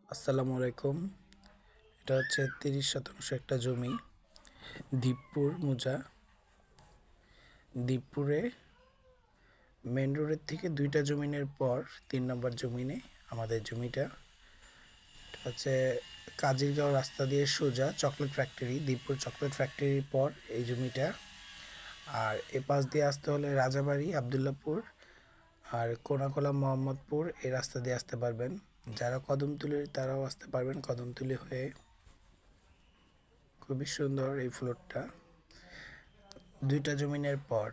আসসালামু আলাইকুম। এটা হচ্ছে 30 শতাংশ একটা জমি, দীপপুর মুজা। দীপপুরে মেন রোডের থেকে 2টা জমিনের পর 3 নম্বর জমিনে আমাদের জমিটা। এটা হচ্ছে কাজিরগাঁও রাস্তা দিয়ে সোজা চকলেট ফ্যাক্টরি, দীপপুর চকলেট ফ্যাক্টরির পর এই জমিটা। আর এ পাশ দিয়ে আসতে হলে রাজাবাড়ি, আবদুল্লাপুর আর কোনাকোলা, মোহাম্মদপুর এই রাস্তা দিয়ে আসতে পারবেন। যারা কদমতলী তারাও আসতে পারবেন কদমতলী হয়ে। খুবই সুন্দর এই ফ্লোরটা, 2টা জমিনের পর।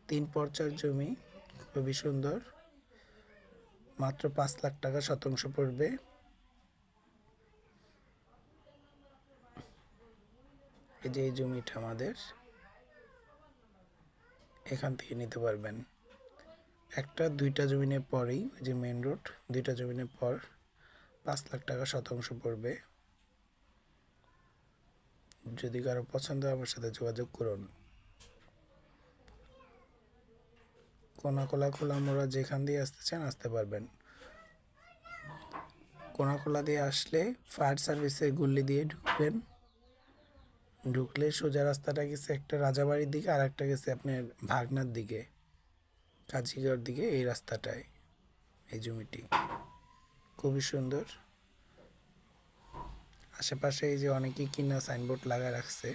3 পর্চার জমি, খুবই সুন্দর। মাত্র 5 লাখ টাকা শতাংশ পড়বে। এই যে এই জমিটা আমাদের, এখান থেকে নিতে পারবেন। 2টা জমিনের পরেই ওই যে মেন রোড, 2টা জমিনের পর 5 লাখ টাকা শতাংশ পড়বে। যদি কারো পছন্দ হয় আমার সাথে যোগাযোগ করুন। কোনাকোলা, খোলামোড়া যেখান দিয়ে আসতে চান আসতে পারবেন। কোনাকোলা দিয়ে আসলে ফায়ার সার্ভিসের গুল্লি দিয়ে ঢুকবেন। ঢুকলে সোজা রাস্তাটা গেছে একটা রাজাবাড়ির দিকে, আর একটা গেছে আপনার ভাগনার দিকে, কাজিগাঁওর দিকে। এই রাস্তাটায় এই জমিটি খুবই সুন্দর। আশেপাশে এই যে অনেকেই কিনা সাইনবোর্ড লাগা রাখছে।